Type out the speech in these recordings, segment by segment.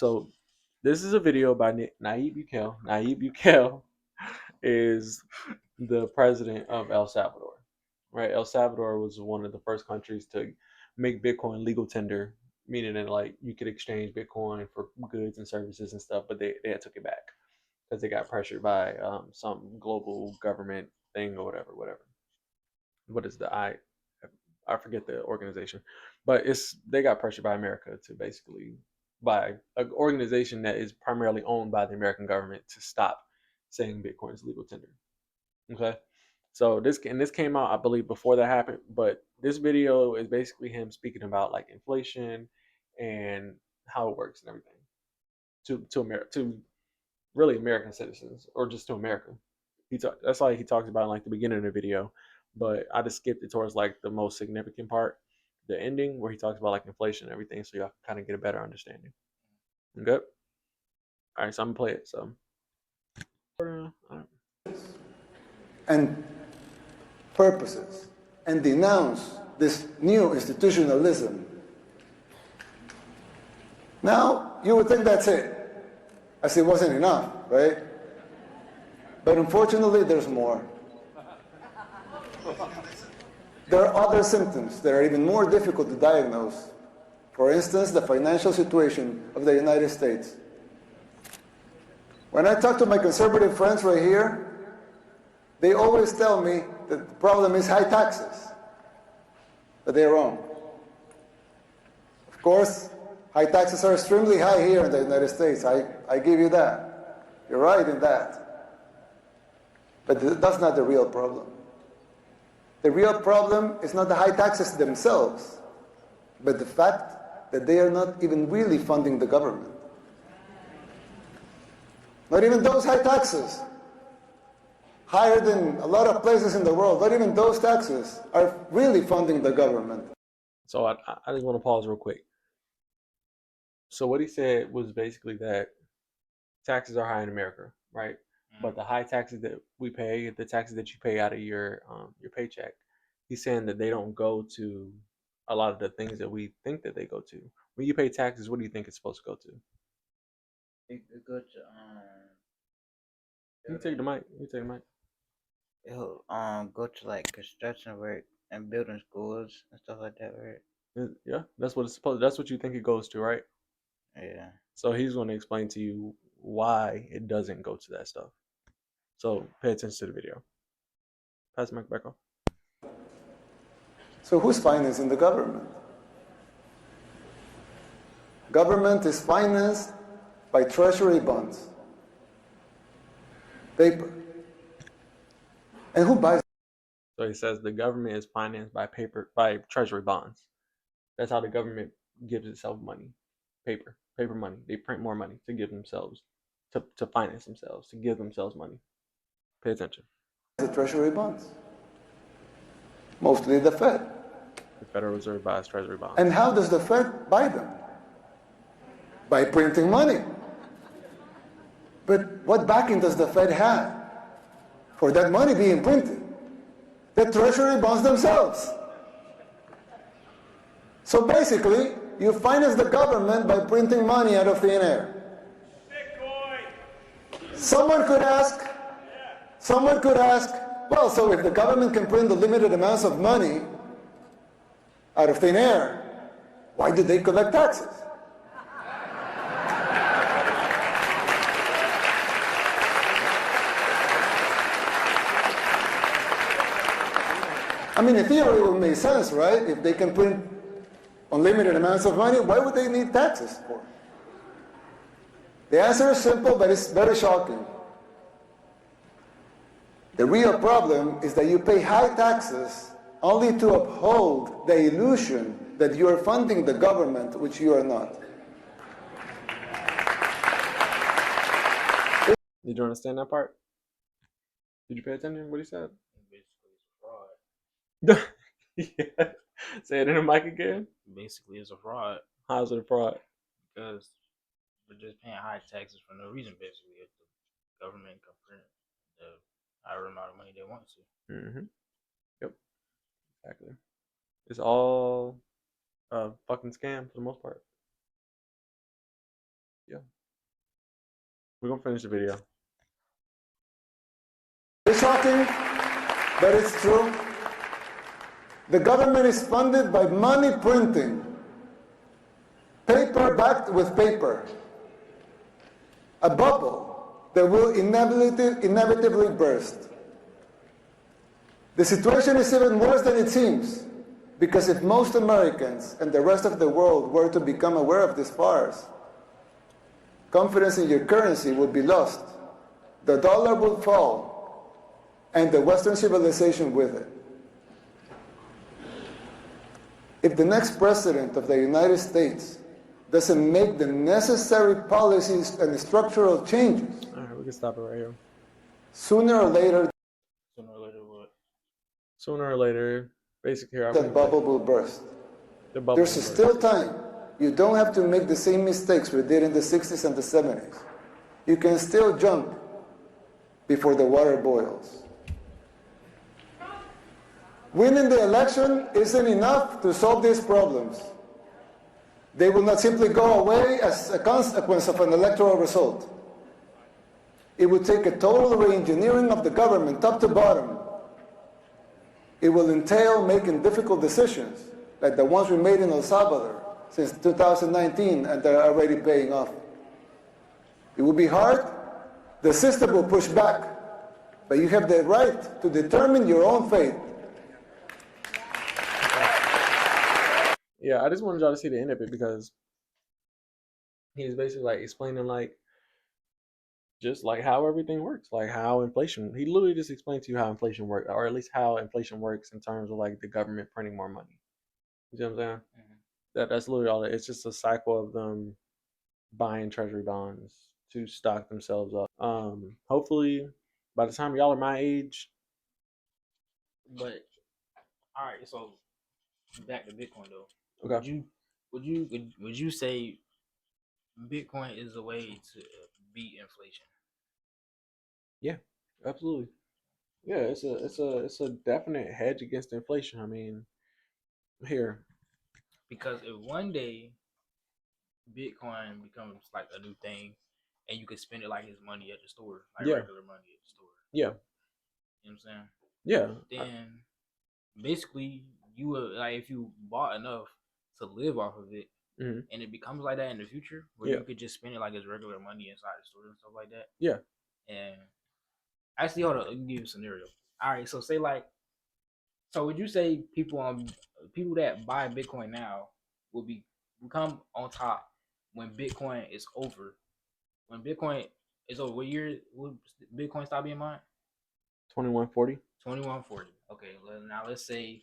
So this is a video by Nayib Bukele. Nayib Bukele is the president of El Salvador, right? El Salvador was one of the first countries to make Bitcoin legal tender, meaning that like you could exchange Bitcoin for goods and services and stuff, but they had took it back because they got pressured by some global government thing or whatever. What is the I forget the organization, but it's they got pressured by America to basically by an organization that is primarily owned by the American government to stop saying Bitcoin is legal tender. Okay, so this came out I believe before that happened, but this video is basically him speaking about like inflation and how it works and everything to America to really American citizens or just to America. That's why he talks about in like the beginning of the video, but I just skipped it towards like the most significant part, the ending where he talks about like inflation and everything, so y'all can kind of get a better understanding. Good. All right, so I'm gonna play it. So. And purposes and denounce this new institutionalism. Now, you would think that's it, as it wasn't enough, right? But unfortunately, there's more. There are other symptoms that are even more difficult to diagnose. For instance, the financial situation of the United States. When I talk to my conservative friends right here, they always tell me that the problem is high taxes, but they're wrong. Of course, high taxes are extremely high here in the United States. I give you that. You're right in that. But that's not the real problem. The real problem is not the high taxes themselves, but the fact that they are not even really funding the government. Not even those high taxes, higher than a lot of places in the world, not even those taxes are really funding the government. So I just want to pause real quick. So what he said was basically that taxes are high in America, right? But the high taxes that we pay, the taxes that you pay out of your paycheck, he's saying that they don't go to a lot of the things that we think that they go to. When you pay taxes, what do you think it's supposed to go to? It go to You take the mic. You take the mic. it'll go to like construction work and building schools and stuff like that, right? Yeah, that's what it's supposed. That's what you think it goes to, right? Yeah. So he's going to explain to you why it doesn't go to that stuff. So pay attention to the video. Pass the mic back off. So who's financing the government? Government is financed by treasury bonds, paper. And who buys? So he says the government is financed by treasury bonds. That's how the government gives itself money, paper money. They print more money to give themselves, to finance themselves, to give themselves money. Pay attention. The treasury bonds? Mostly the Fed. The Federal Reserve buys treasury bonds. And how does the Fed buy them? By printing money. But what backing does the Fed have for that money being printed? The treasury bonds themselves. So basically, you finance the government by printing money out of thin air. Someone could ask, well, so if the government can print the limited amounts of money out of thin air, why do they collect taxes? I mean, in theory, it would make sense, right? If they can print unlimited amounts of money, why would they need taxes for? The answer is simple, but it's very shocking. The real problem is that you pay high taxes only to uphold the illusion that you are funding the government, which you are not. Did you understand that part? Did you pay attention to what he said? Basically, it's a fraud. Yeah. Say it in the mic again. Basically, it's a fraud How's it a fraud? because we're just paying high taxes for no reason. Basically, if the government can print the however amount of money they want to. Mm-hmm. Yep. Exactly. It's all a fucking scam for the most part. Yeah, we're gonna finish the video. It's shocking, but it's true. The government is funded by money printing, paper backed with paper, a bubble that will inevitably burst. The situation is even worse than it seems, because if most Americans and the rest of the world were to become aware of this farce, confidence in your currency would be lost, the dollar would fall, and the Western civilization with it. If the next president of the United States doesn't make the necessary policies and structural changes, All right, we can stop it right here. sooner or later, Sooner or later, what? Sooner or later, basically, here, that bubble will burst. the bubble. There's still time. You don't have to make the same mistakes we did in the 60s and the 70s. You can still jump before the water boils. Winning the election isn't enough to solve these problems. They will not simply go away as a consequence of an electoral result. It would take a total re-engineering of the government, top to bottom. It will entail making difficult decisions, like the ones we made in El Salvador since 2019, and they're already paying off. It will be hard. The system will push back, but you have the right to determine your own fate. Yeah, I just wanted y'all to see the end of it because he's basically like explaining like just like how everything works, like how inflation. He literally just explained to you how inflation works, or at least how inflation works in terms of like the government printing more money. You know what I'm saying? Mm-hmm. That's literally all. It's just a cycle of them buying treasury bonds to stock themselves up. Hopefully, by the time y'all are my age, But all right, so back to Bitcoin though. okay, Would you say Bitcoin is a way to beat inflation? yeah, absolutely, yeah. It's a definite hedge against inflation. I mean, here, Because if one day Bitcoin becomes like a new thing, and you can spend it like his money at the store, like yeah, regular money at the store. yeah, You know what I'm saying? yeah, Then basically you would like if you bought enough to live off of it, mm-hmm. and it becomes like that in the future, where Yeah, you could just spend it like as regular money inside the store and stuff like that. yeah. And actually, hold on, let me give you a scenario. All right, so say like, so would you say people that buy Bitcoin now will become on top when Bitcoin is over? When Bitcoin is over, what year would Bitcoin stop being mined? 2140. 2140. Okay, now let's say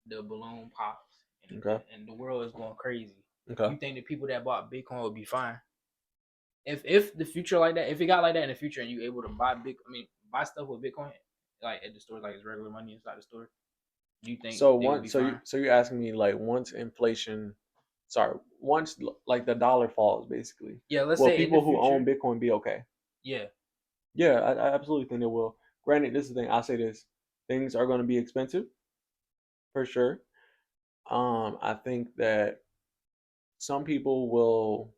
the balloon pops and, Okay. and the world is going crazy. Okay. You think the people that bought Bitcoin will be fine? If the future like that, if it got like that in the future and you able to buy stuff with Bitcoin, like at the store, like it's regular money inside the store, do you think So they would be once, fine? so you're asking me like once like the dollar falls, basically, Yeah, let's will say in the people who own future. Bitcoin be okay? Yeah, Yeah, I absolutely think they will. Granted, this is the thing. I'll say this: things are going to be expensive for sure. I think that some people will,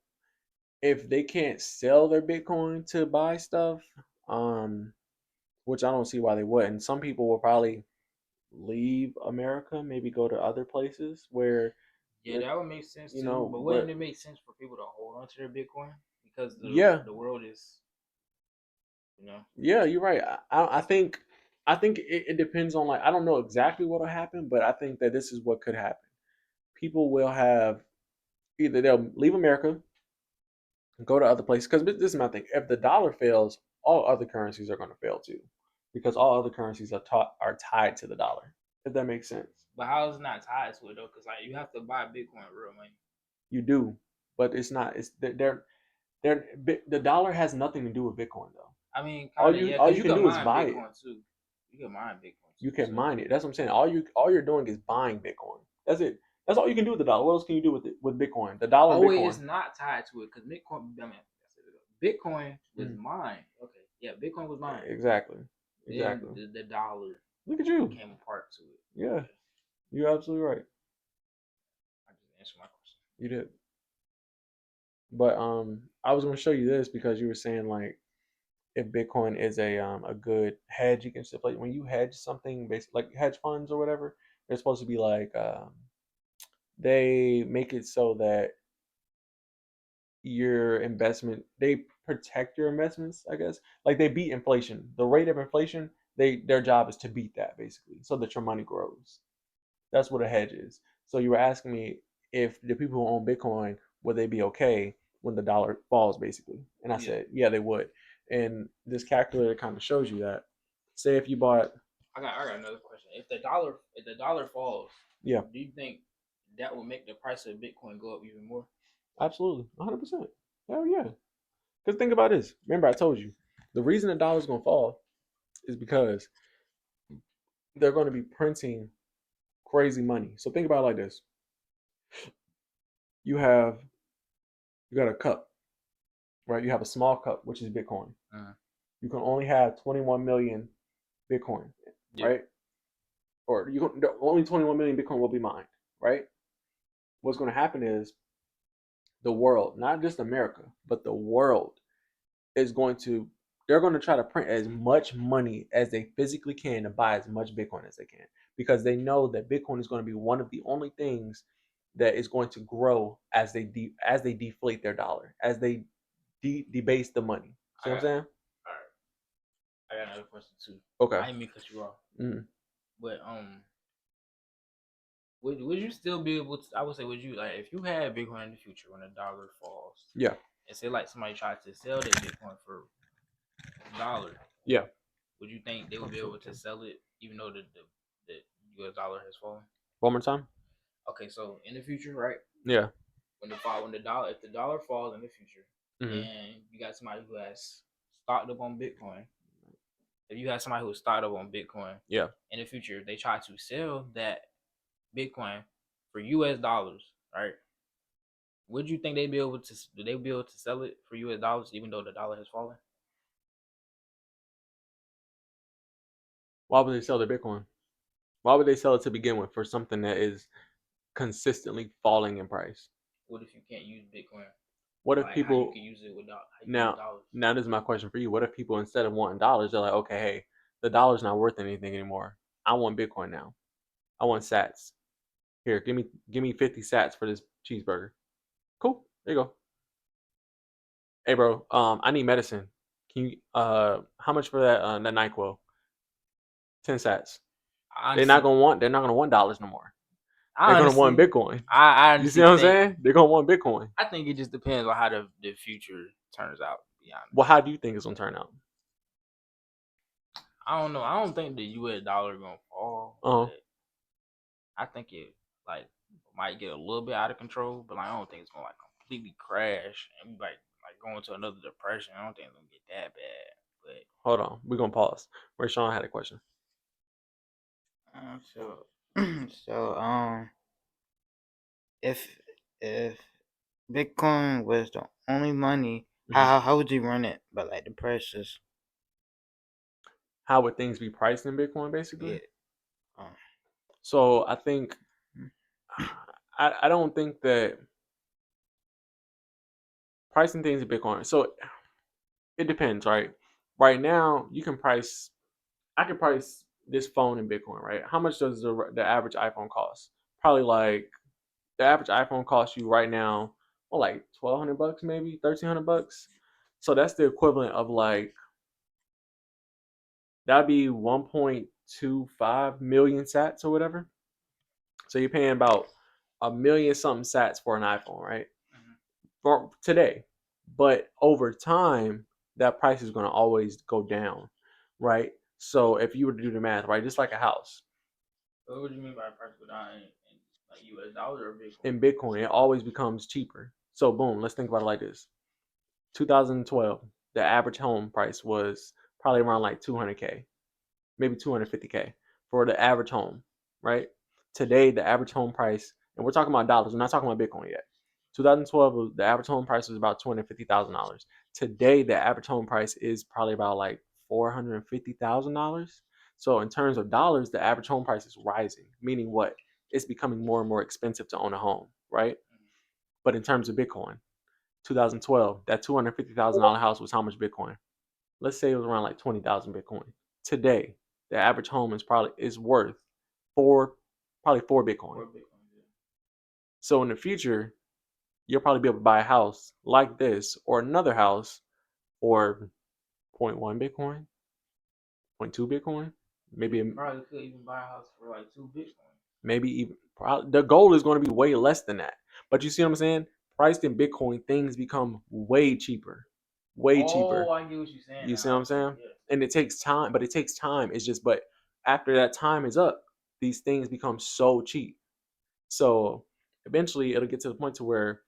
if they can't sell their Bitcoin to buy stuff, um, which I don't see why they wouldn't. Some people will probably leave America, maybe go to other places where, yeah, that would make sense you too. know, But wouldn't where, it make sense for people to hold on to their Bitcoin because the yeah, the world is, you know, yeah, you're right. I think it depends on like I don't know exactly what'll happen, but I think that this is what could happen. People will have either they'll leave America, go to other places because this is my thing. If the dollar fails, all other currencies are going to fail too, because all other currencies are tied to the dollar. If that makes sense, but how is it not tied to it though? Because like you have to buy Bitcoin real money. you do, but it's not. It's the dollar has nothing to do with Bitcoin though. I mean, All kind of, you yeah, all because you you can can do is mine buy it. Bitcoin too. You can mine Bitcoin You too. can So mine it. That's what I'm saying. All you're doing is buying Bitcoin. That's it. That's all you can do with the dollar. What else can you do with it with Bitcoin? The dollar and oh wait, it's Bitcoin. not tied to it because Bitcoin. I mean, Bitcoin was Mm, mine. Okay, yeah, Bitcoin was mine. exactly. Then Exactly. the dollar Look at you. became a part to it. Yeah, Yeah, you're absolutely right. I just answered my question. You did. But I was gonna show you this because you were saying like if Bitcoin is a good hedge, you can still like when you hedge something, basically like hedge funds or whatever, they're supposed to be like they make it so that your investment they protect your investments, I guess. Like they beat inflation. The rate of inflation, their job is to beat that basically, so that your money grows. That's what a hedge is. So you were asking me if the people who own Bitcoin would they be okay when the dollar falls, basically, and I Yeah, said yeah they would. And this calculator kind of shows you that. Say if you bought I got another question. If the dollar falls, yeah do you think that will make the price of Bitcoin go up even more? absolutely 100%. Hell yeah. Because think about this. Remember I told you the reason the dollar's gonna fall is because they're going to be printing crazy money. So think about it like this: you have you got a cup, right? You have a small cup, which is Bitcoin. Uh, You can only have 21 million Bitcoin, yeah. right? Or you can, only 21 million Bitcoin will be mined, right? What's going to happen is the world, not just America, but the world is going to they're going to try to print as much money as they physically can to buy as much Bitcoin as they can because they know that Bitcoin is going to be one of the only things that is going to grow as as they deflate their dollar, as they debase the money. See I what I'm got saying? all right. I got another question too. Okay. I didn't mean to cut you off, Mm, but would you still be able to? I would say, would you like if you had Bitcoin in the future when the dollar falls, yeah. and say like somebody tried to sell their Bitcoin for $1, Yeah. would you think they would be able to sell it even though the U.S. dollar has fallen? One more time. Okay, so in the future, right? Yeah. When the dollar if the dollar falls in the future, Mm, and you got somebody who has stocked up on Bitcoin, if you have somebody who stocked up on Bitcoin yeah. in the future, they try to sell that Bitcoin for U.S. dollars, right? Would you think they'd be able to? Do they be able to sell it for U.S. dollars even though the dollar has fallen? Why would they sell their Bitcoin? Why would they sell it to begin with for something that is consistently falling in price? What if you can't use Bitcoin? What if Like how you people can use it without how you can use now dollars? now this is my question for you. What if people instead of wanting dollars, they're like, okay, hey, the dollar's not worth anything anymore. I want Bitcoin now. I want Sats. Here, give me 50 Sats for this cheeseburger. Cool. There you go. Hey bro, I need medicine. Can you how much for that NyQuil? 10 Sats. I honestly, they're not gonna want dollars no more. I They're gonna want honestly, Bitcoin. I You see honestly what I'm think saying? They're gonna want Bitcoin. I think it just depends on how the future turns out. To be Well, honest, how do you think it's gonna turn out? I don't know. I don't think the U.S. dollar gonna fall, Uh-huh. but I think it like might get a little bit out of control. But like, I don't think it's gonna like completely crash and we like go into another depression. I don't think it's gonna get that bad. But Hold on. We're gonna pause. Rashawn had a question. So, so if if Bitcoin was the only money, Mhm. how would you run it? But like the prices, How would things be priced in Bitcoin, basically? yeah. Um, So I think I don't think that pricing things in Bitcoin. So it depends, right? Right now, you can price. I can price this phone in Bitcoin, right? How much does the average iPhone cost? Probably like the average iPhone costs you right now, well, like 1,200 bucks, maybe 1,300 bucks. So that's the equivalent of like that'd be 1.25 million Sats or whatever. So you're paying about a million something Sats for an iPhone, right? For today, but over time, that price is going to always go down, right? So if you were to do the math, right, just like a house what do you mean by price go down in like U.S. dollars or Bitcoin? in Bitcoin, it always becomes cheaper. So boom, let's think about it like this: 2012, the average home price was probably around like 200K, maybe 250K for the average home, right? Today, the average home price, and we're talking about dollars, we're not talking about Bitcoin yet. 2012, the average home price was about $250,000. Today, the average home price is probably about like $450,000. So, in terms of dollars, the average home price is rising, meaning what? It's becoming more and more expensive to own a home, right? But in terms of Bitcoin, 2012, that $250,000 house was how much Bitcoin? Let's say it was around like 20,000 Bitcoin. Today, the average home is worth probably 4 Bitcoin. So in the future, you'll probably be able to buy a house like this or another house for 0.1 Bitcoin, 0.2 Bitcoin, maybe Probably could even buy a house for like 2 Bitcoin. maybe even the goal is going to be way less than that. But you see what I'm saying? Priced in Bitcoin, things become way cheaper, way cheaper. Oh, I get what you're saying. You see what I'm saying? Yeah. And it takes time, but it takes time. It's just, but after that time is up, these things become so cheap. So eventually, it'll get to the point to where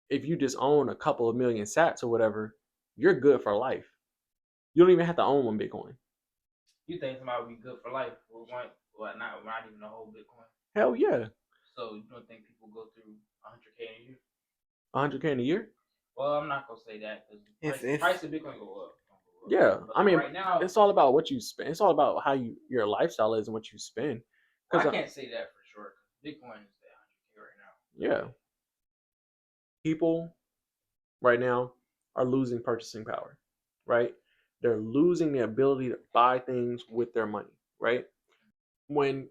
if you just own a couple of million sats or whatever, you're good for life. You don't even have to own 1 Bitcoin. You think somebody would be good for life with one, well, not even a whole Bitcoin? Hell yeah. So you don't think people go through 100K a year? 100K in a year? Well, I'm not gonna say that because the If price of Bitcoin go up. Yeah, But I mean, right now, it's all about what you spend. It's all about how your lifestyle is and what you spend. I Because can't say that for sure. Bitcoin is at 100K right now. yeah, people right now are losing purchasing power, right? They're losing the ability to buy things with their money, right? When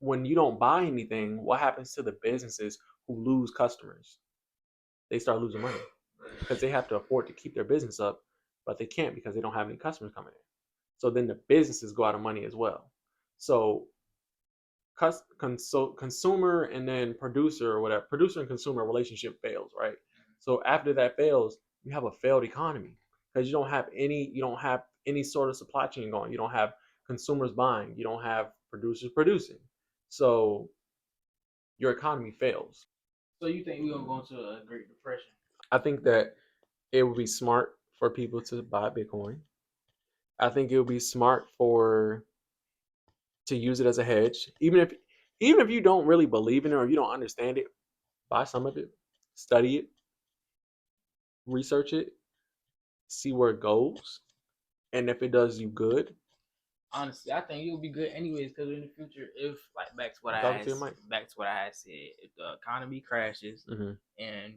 when you don't buy anything, what happens to the businesses who lose customers? They start losing money because they have to afford to keep their business up, but they can't because they don't have any customers coming in. So then the businesses go out of money as well. So consumer and then producer or whatever, producer and consumer relationship fails, right? So after that fails, you have a failed economy because you don't have any sort of supply chain going. You don't have consumers buying. You don't have producers producing. So your economy fails. So you think we're gonna go into a Great Depression? I think that it would be smart for people to buy Bitcoin. I think it would be smart for to use it as a hedge, even if you don't really believe in it or you don't understand it, buy some of it, study it, research it, see where it goes, and if it does you good, Honestly, I think it'll be good anyways because in the future, if like back to what I'm I talking had to your mic. back to what I had said, if the economy crashes Mm-hmm. and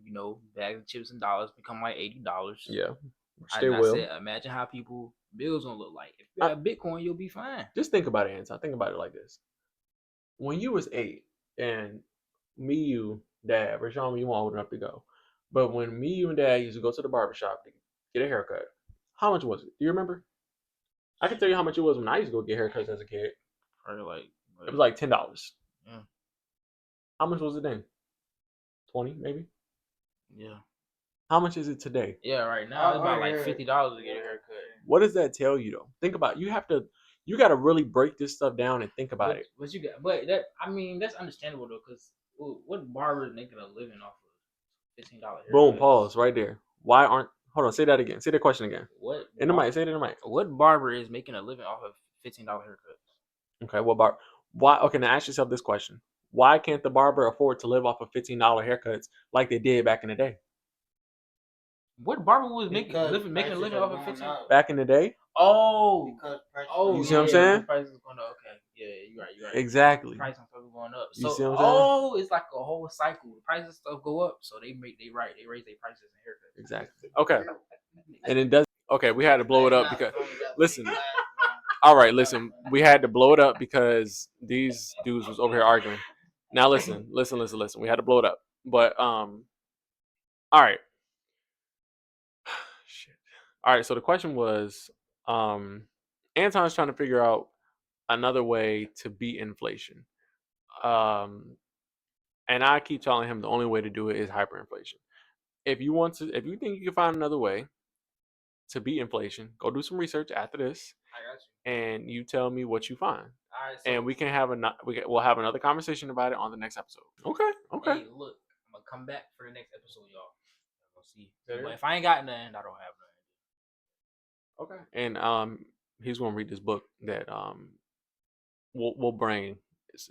bags of chips and dollars become like $80, Yeah, which they and I will. said, imagine how people bills gonna look like. If you I, have Bitcoin, you'll be fine. just think about it, Anton. Think about it like this: when you was 8, and me, you, Dad, Rashawn, you weren't old enough to go, but when me, you, and Dad used to go to the barbershop to get a haircut, how much was it? Do you remember? I can tell you how much it was when I used to go get haircuts as a kid. Probably It was like $10. yeah, How much was it then? 20, maybe. yeah, How much is it today? yeah. Right now, it's about like $50 to get a haircut. What does that tell you though? Think about it. You got to really break this stuff down and think about it. But you got, but that I mean that's understandable though, because what barber is making a living off of $15 haircuts? Boom, pause right there. Why aren't Hold on, say that again. Say the question again. What In the mic, say it in the mic. What barber is making a living off of $15 haircuts? Okay, what bar why okay, now ask yourself this question. Why can't the barber afford to live off of $15 haircuts like they did back in the day? What barber was making a living off of 15? Back in the day? Oh, You see what I'm saying? Prices going up. Okay, yeah, you're right. You're right. Exactly. Price on stuff is going up. You So, see what I'm saying? it's like a whole cycle. The prices of stuff go up, so they raise their prices and haircuts. Exactly. Okay. And it does. Okay, we had to blow it up because listen. All right, listen. We had to blow it up because these dudes was over here arguing. Now listen. We had to blow it up. But all right. Shit. All right, so the question was Anton's trying to figure out another way to beat inflation. Um and I keep telling him the only way to do it is hyperinflation. If you think you can find another way to beat inflation, go do some research after this, I got you. and you tell me what you find, All right, and we can have we'll have another conversation about it on the next episode. Okay. Hey, look, I'm gonna come back for the next episode, y'all. We'll see. But if I ain't got nothing, I don't have nothing. Okay. And he's gonna read this book that we'll bring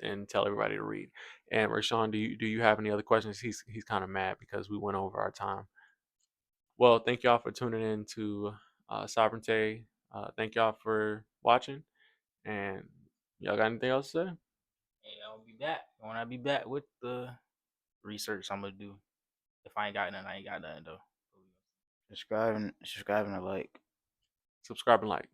and tell everybody to read. And Rashawn, do you have any other questions? He's kind of mad because we went over our time. Well, thank y'all for tuning in to Sovereignty. Thank y'all for watching. And y'all got anything else to say? Hey, I'll be back. When I be back with the research I'm gonna do. If I ain't got nothing, I ain't got nothing though. Subscribing to like. Subscribe and like.